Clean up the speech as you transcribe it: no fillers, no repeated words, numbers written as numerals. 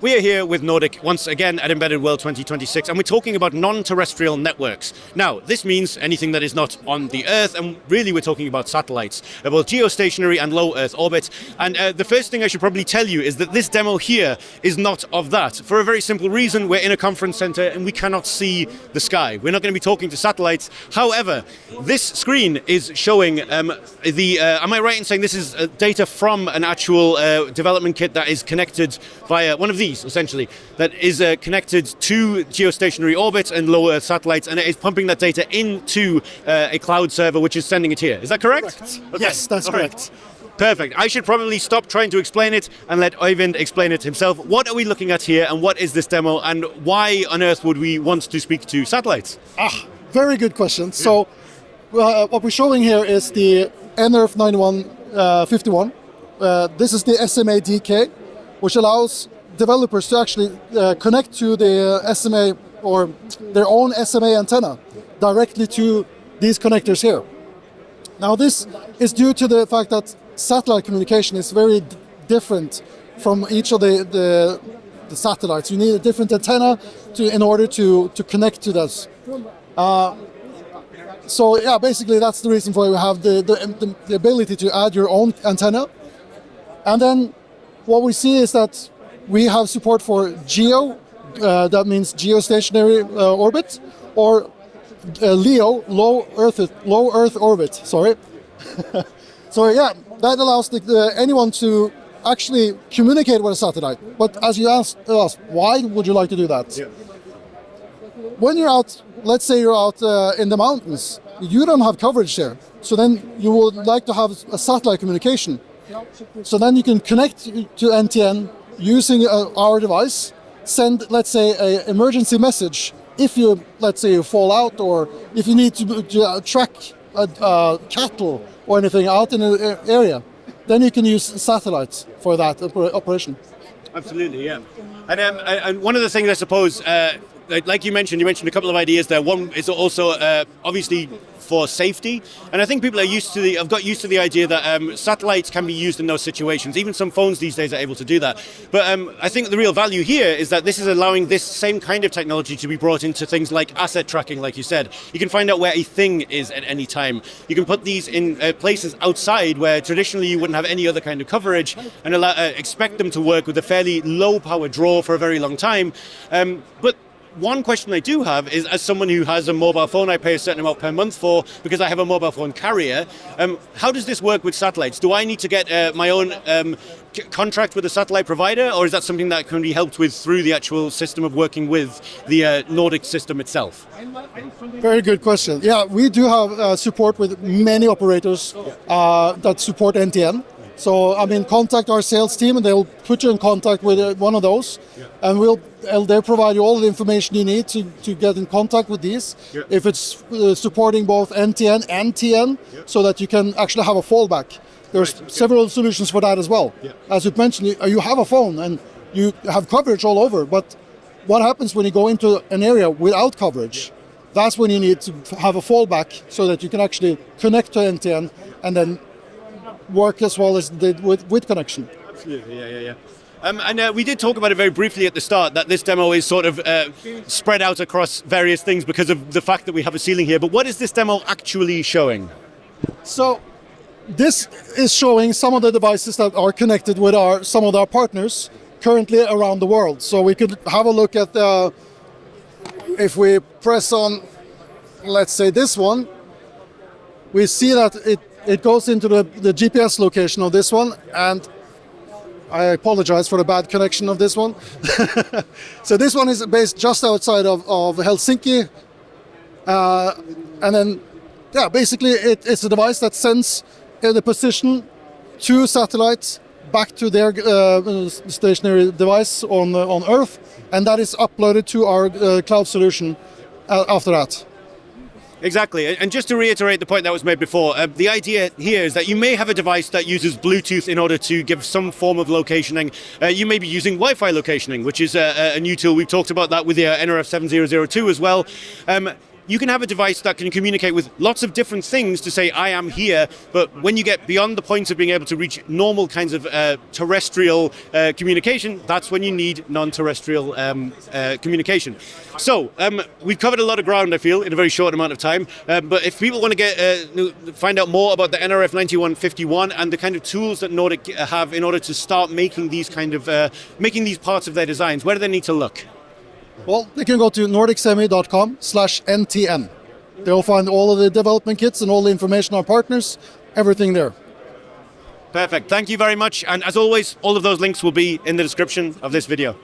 We are here with Nordic once again at Embedded World 2026, and we're talking about non-terrestrial networks. Now, this means anything that is not on the Earth, and really we're talking about satellites, about geostationary and low Earth orbit. And the first thing I should probably tell you is that this demo here is not of that. For a very simple reason, we're in a conference center and we cannot see the sky. We're not going to be talking to satellites. However, this screen is showing am I right in saying this is data from an actual development kit that is connected via one of these, essentially, that is connected to geostationary orbit and low Earth satellites, and it is pumping that data into a cloud server which is sending it here. Is that correct? Okay. Yes, that's correct. Perfect. I should probably stop trying to explain it and let Øyvind explain it himself. What are we looking at here, and what is this demo, and why on earth would we want to speak to satellites? Very good question. So what we're showing here is the nRF9151. This is the SMA DK, which allows developers to actually connect to the SMA or their own SMA antenna directly to these connectors here. Now this is due to the fact that satellite communication is very different from each of the satellites. You need a different antenna in order to connect to this. So yeah, basically that's the reason why we have the ability to add your own antenna. And then what we see is that we have support for GEO, that means geostationary orbit, or LEO, low Earth orbit. Sorry. So yeah, that allows anyone to actually communicate with a satellite. But as you asked us, why would you like to do that? Yeah. When you're out, let's say you're out in the mountains, you don't have coverage there. So then you would like to have a satellite communication. So then you can connect to NTN using our device, send, let's say, an emergency message if you, let's say, you fall out, or if you need to track cattle or anything out in an area, then you can use satellites for that operation. Absolutely, yeah. And one of the things I suppose, like you mentioned a couple of ideas there. One is also obviously for safety, and I think people have got used to the idea that satellites can be used in those situations. Even some phones these days are able to do that. But I think the real value here is that this is allowing this same kind of technology to be brought into things like asset tracking, like you said. You can find out where a thing is at any time. You can put these in places outside where traditionally you wouldn't have any other kind of coverage, and expect them to work with a fairly low power draw for a very long time. But one question I do have is, as someone who has a mobile phone I pay a certain amount per month for because I have a mobile phone carrier, how does this work with satellites? Do I need to get my own contract with a satellite provider, or is that something that can be helped with through the actual system of working with the Nordic system itself? Very good question. Yeah, we do have support with many operators that support NTN. So contact our sales team and they'll put you in contact with one of those, and they'll provide you all the information you need to get in contact with these. If it's supporting both NTN and TN, so that you can actually have a fallback. There's several solutions for that as well. As you mentioned, you have a phone and you have coverage all over, but what happens when you go into an area without coverage? That's when you need to have a fallback so that you can actually connect to NTN and then work as well as did with connection. Absolutely, yeah. And we did talk about it very briefly at the start, that this demo is sort of spread out across various things because of the fact that we have a ceiling here. But what is this demo actually showing? So this is showing some of the devices that are connected with some of our partners currently around the world. So we could have a look at if we press on, let's say this one, we see that it goes into the GPS location of this one, and I apologize for the bad connection of this one. So this one is based just outside of Helsinki, and then basically it's a device that sends the position to satellites back to their stationary device on Earth, and that is uploaded to our cloud solution after that. Exactly, and just to reiterate the point that was made before, the idea here is that you may have a device that uses Bluetooth in order to give some form of locationing. You may be using Wi-Fi locationing, which is a new tool. We've talked about that with the nRF9151 as well. you can have a device that can communicate with lots of different things to say, I am here, but when you get beyond the point of being able to reach normal kinds of terrestrial communication, that's when you need non-terrestrial communication. So, we've covered a lot of ground, I feel, in a very short amount of time, but if people want to find out more about the nRF9151 and the kind of tools that Nordic have in order to start making these making these parts of their designs, where do they need to look? Well, they can go to nordicsemi.com/ntn. They'll find all of the development kits and all the information on partners, everything there. Perfect. Thank you very much. And as always, all of those links will be in the description of this video.